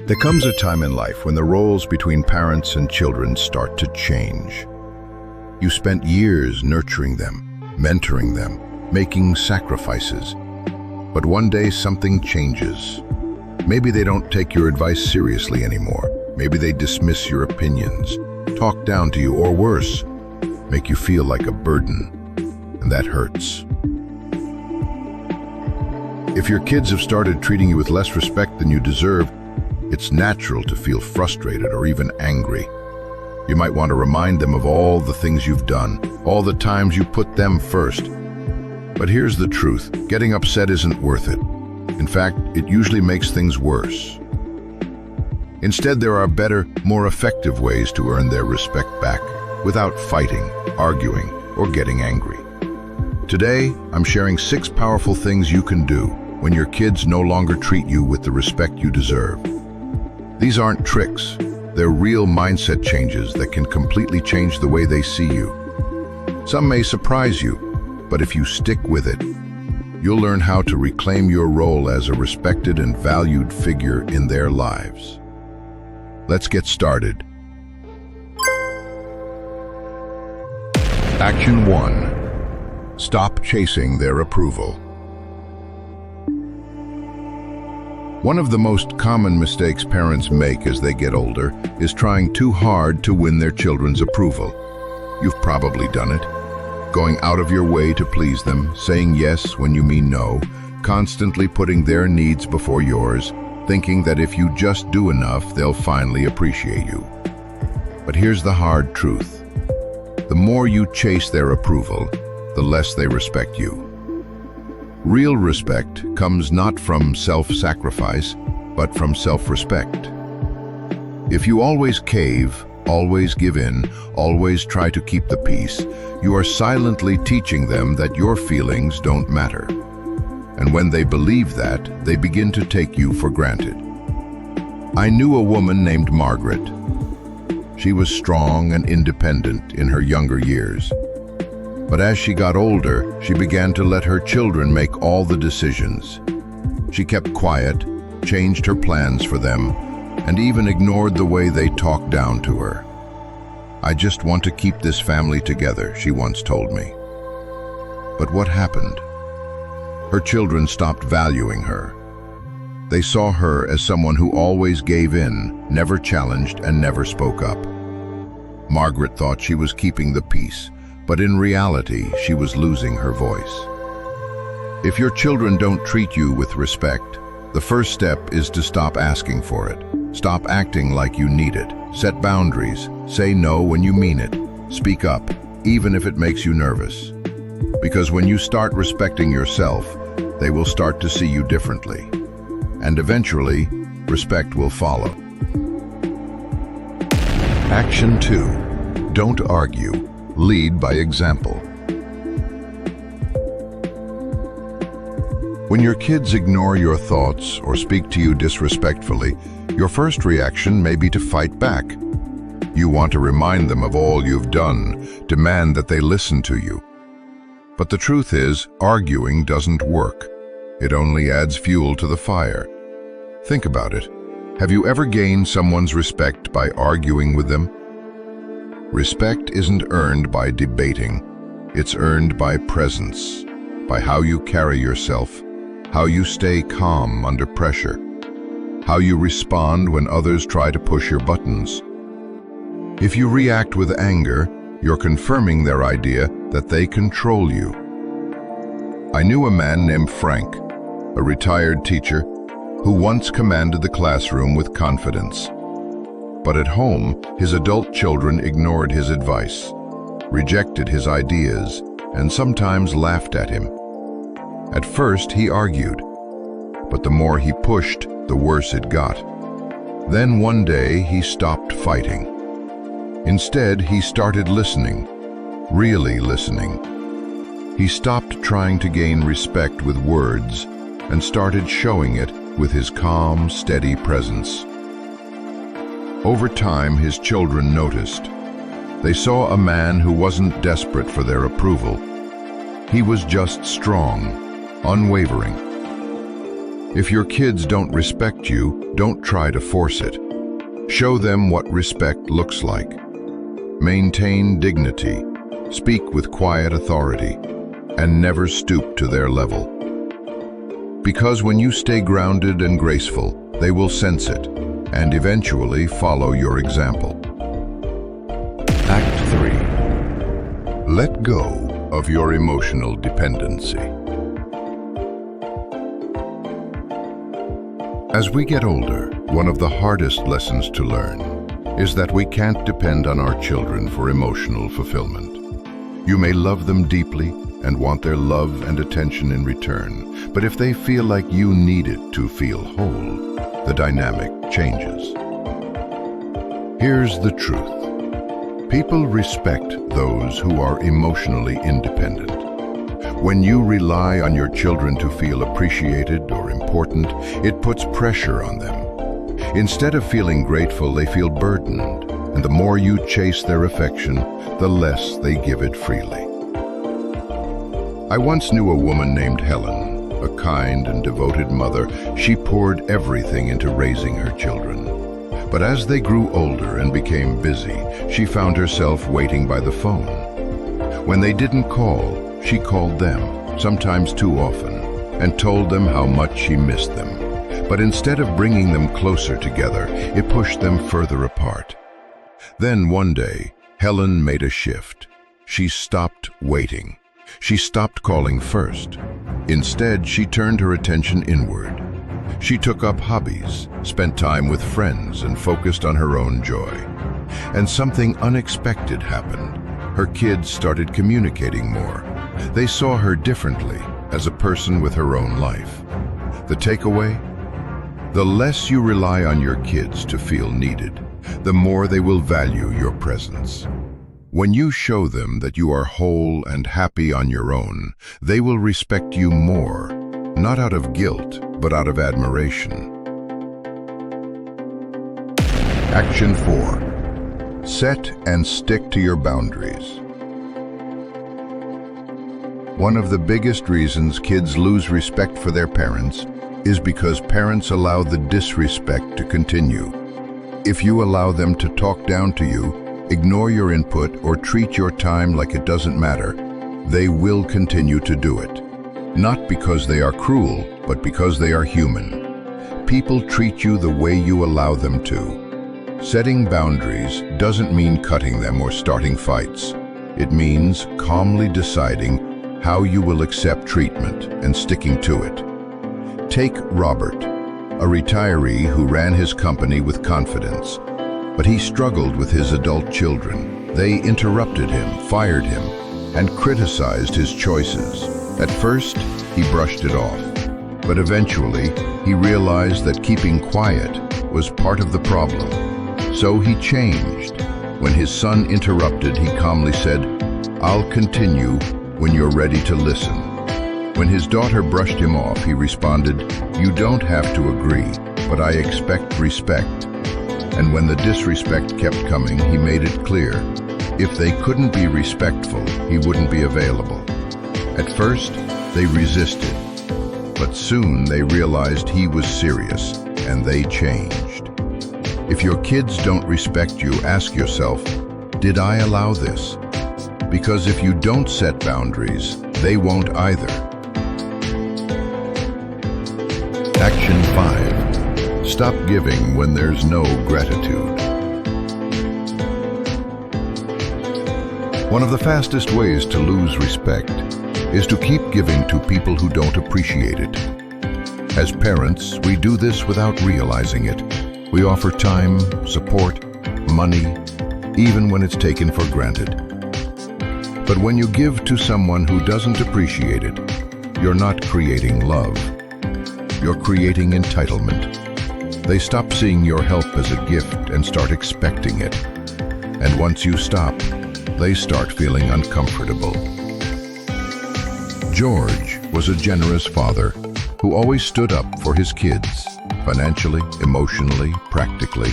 There comes a time in life when the roles between parents and children start to change. You spent years nurturing them, mentoring them, making sacrifices. But one day something changes. Maybe they don't take your advice seriously anymore. Maybe they dismiss your opinions, talk down to you, or worse, make you feel like a burden. And that hurts. If your kids have started treating you with less respect than you deserve, it's natural to feel frustrated or even angry. You might want to remind them of all the things you've done, all the times you put them first. But here's the truth, getting upset isn't worth it. In fact, it usually makes things worse. Instead, there are better, more effective ways to earn their respect back without fighting, arguing, or getting angry. Today, I'm sharing 6 powerful things you can do when your kids no longer treat you with the respect you deserve. These aren't tricks, they're real mindset changes that can completely change the way they see you. Some may surprise you, but if you stick with it, you'll learn how to reclaim your role as a respected and valued figure in their lives. Let's get started. Action 1. Stop chasing their approval. One of the most common mistakes parents make as they get older is trying too hard to win their children's approval. You've probably done it. Going out of your way to please them, saying yes when you mean no, constantly putting their needs before yours, thinking that if you just do enough, they'll finally appreciate you. But here's the hard truth. The more you chase their approval, the less they respect you. Real respect comes not from self-sacrifice, but from self-respect. If you always cave, always give in, always try to keep the peace, you are silently teaching them that your feelings don't matter. And when they believe that, they begin to take you for granted. I knew a woman named Margaret. She was strong and independent in her younger years. But as she got older, she began to let her children make all the decisions. She kept quiet, changed her plans for them, and even ignored the way they talked down to her. "I just want to keep this family together," she once told me. But what happened? Her children stopped valuing her. They saw her as someone who always gave in, never challenged, and never spoke up. Margaret thought she was keeping the peace, but in reality, she was losing her voice. If your children don't treat you with respect, the first step is to stop asking for it. Stop acting like you need it. Set boundaries. Say no when you mean it. Speak up, even if it makes you nervous. Because when you start respecting yourself, they will start to see you differently. And eventually, respect will follow. Action 2. Don't argue. Lead by example. When your kids ignore your thoughts or speak to you disrespectfully, your first reaction may be to fight back. You want to remind them of all you've done, demand that they listen to you. But the truth is, arguing doesn't work. It only adds fuel to the fire. Think about it. Have you ever gained someone's respect by arguing with them? Respect isn't earned by debating. It's earned by presence, by how you carry yourself, how you stay calm under pressure, how you respond when others try to push your buttons. If you react with anger, you're confirming their idea that they control you. I knew a man named Frank, a retired teacher, who once commanded the classroom with confidence. But at home, his adult children ignored his advice, rejected his ideas, and sometimes laughed at him. At first, he argued, but the more he pushed, the worse it got. Then one day, he stopped fighting. Instead, he started listening, really listening. He stopped trying to gain respect with words and started showing it with his calm, steady presence. Over time, his children noticed. They saw a man who wasn't desperate for their approval. He was just strong, unwavering. If your kids don't respect you, don't try to force it. Show them what respect looks like. Maintain dignity, speak with quiet authority, and never stoop to their level. Because when you stay grounded and graceful, they will sense it and eventually follow your example. Act 3. Let go of your emotional dependency. As we get older, one of the hardest lessons to learn is that we can't depend on our children for emotional fulfillment. You may love them deeply and want their love and attention in return, but if they feel like you need it to feel whole, the dynamic changes. Here's the truth. People respect those who are emotionally independent. When you rely on your children to feel appreciated or important, it puts pressure on them. Instead of feeling grateful, they feel burdened, and the more you chase their affection, the less they give it freely. I once knew a woman named Helen, a kind and devoted mother. She poured everything into raising her children. But as they grew older and became busy, she found herself waiting by the phone. When they didn't call, she called them, sometimes too often, and told them how much she missed them. But instead of bringing them closer together, it pushed them further apart. Then one day, Helen made a shift. She stopped waiting. She stopped calling first. Instead, she turned her attention inward. She took up hobbies, spent time with friends, and focused on her own joy. And something unexpected happened. Her kids started communicating more. They saw her differently, as a person with her own life. The takeaway? The less you rely on your kids to feel needed, the more they will value your presence. When you show them that you are whole and happy on your own, they will respect you more, not out of guilt, but out of admiration. Action 4. Set and stick to your boundaries. One of the biggest reasons kids lose respect for their parents is because parents allow the disrespect to continue. If you allow them to talk down to you, ignore your input, or treat your time like it doesn't matter, they will continue to do it. Not because they are cruel, but because they are human. People treat you the way you allow them to. Setting boundaries doesn't mean cutting them or starting fights. It means calmly deciding how you will accept treatment and sticking to it. Take Robert, a retiree who ran his company with confidence, but he struggled with his adult children. They interrupted him, fired him, and criticized his choices. At first, he brushed it off, but eventually, he realized that keeping quiet was part of the problem. So he changed. When his son interrupted, he calmly said, "I'll continue when you're ready to listen." When his daughter brushed him off, he responded, "You don't have to agree, but I expect respect." And when the disrespect kept coming, he made it clear, if they couldn't be respectful, he wouldn't be available. At first, they resisted, but soon they realized he was serious, and they changed. If your kids don't respect you, ask yourself, did I allow this? Because if you don't set boundaries, they won't either. Action 5. Stop giving when there's no gratitude. One of the fastest ways to lose respect is to keep giving to people who don't appreciate it. As parents, we do this without realizing it. We offer time, support, money, even when it's taken for granted. But when you give to someone who doesn't appreciate it, you're not creating love. You're creating entitlement. They stop seeing your help as a gift and start expecting it. And once you stop, they start feeling uncomfortable. George was a generous father who always stood up for his kids, financially, emotionally, practically.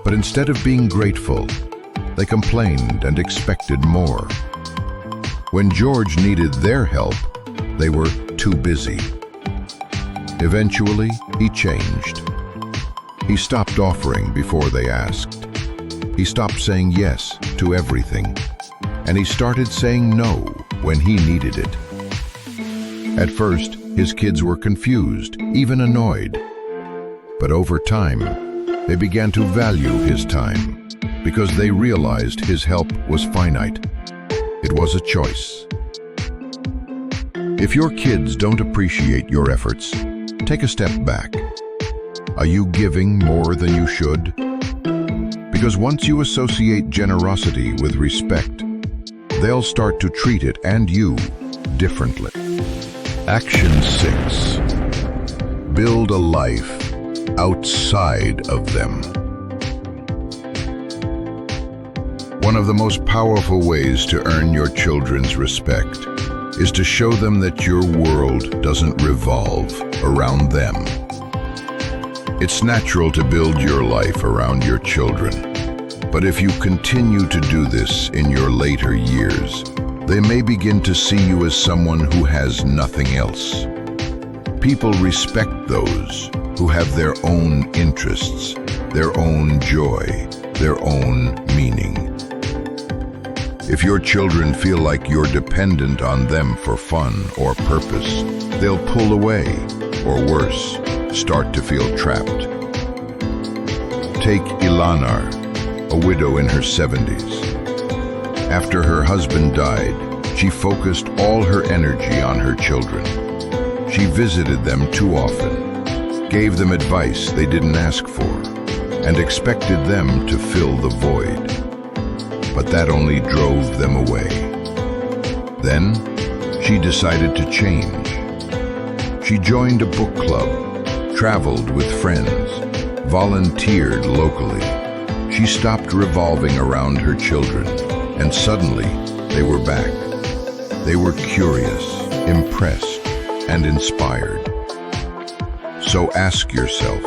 But instead of being grateful, they complained and expected more. When George needed their help, they were too busy. Eventually, he changed. He stopped offering before they asked. He stopped saying yes to everything. And he started saying no when he needed it. At first, his kids were confused, even annoyed. But over time, they began to value his time because they realized his help was finite. It was a choice. If your kids don't appreciate your efforts, take a step back. Are you giving more than you should? Because once you associate generosity with respect, they'll start to treat it and you differently. Action 6. Build a life outside of them. One of the most powerful ways to earn your children's respect is to show them that your world doesn't revolve around them. It's natural to build your life around your children, but if you continue to do this in your later years, they may begin to see you as someone who has nothing else. People respect those who have their own interests, their own joy, their own meaning. If your children feel like you're dependent on them for fun or purpose, they'll pull away, or worse, start to feel trapped. Take Ilanar, a widow in her 70s. After her husband died, she focused all her energy on her children. She visited them too often, gave them advice they didn't ask for, and expected them to fill the void. But that only drove them away. Then, she decided to change. She joined a book club, traveled with friends, volunteered locally. She stopped revolving around her children, and suddenly, they were back. They were curious, impressed, and inspired. So ask yourself,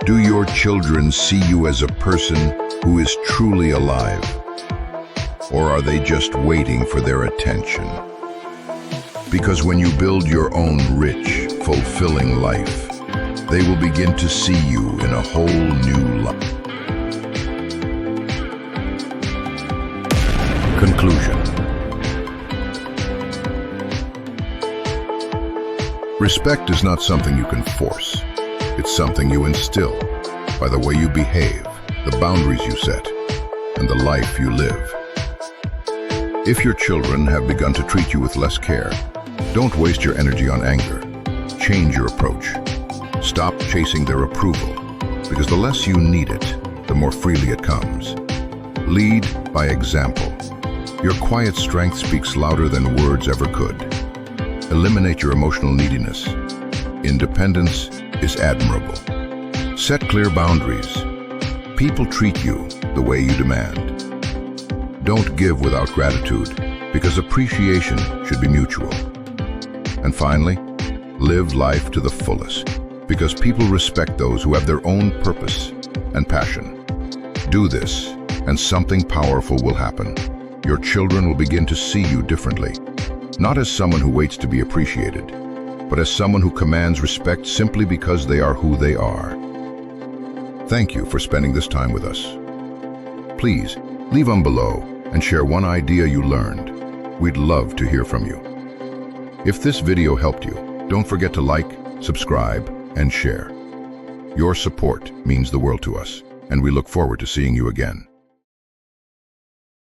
do your children see you as a person who is truly alive? Or are they just waiting for their attention? Because when you build your own rich, fulfilling life, they will begin to see you in a whole new light. Conclusion. Respect is not something you can force. It's something you instill by the way you behave, the boundaries you set, and the life you live. If your children have begun to treat you with less care, don't waste your energy on anger. Change your approach. Stop chasing their approval, because the less you need it, the more freely it comes. Lead by example. Your quiet strength speaks louder than words ever could. Eliminate your emotional neediness. Independence is admirable. Set clear boundaries. People treat you the way you demand. Don't give without gratitude, because appreciation should be mutual. And finally, live life to the fullest, because people respect those who have their own purpose and passion. Do this, and something powerful will happen. Your children will begin to see you differently, not as someone who waits to be appreciated, but as someone who commands respect simply because they are who they are. Thank you for spending this time with us. Please, leave them below and share one idea you learned. We'd love to hear from you. If this video helped you, don't forget to like, subscribe, and share. Your support means the world to us, and we look forward to seeing you again.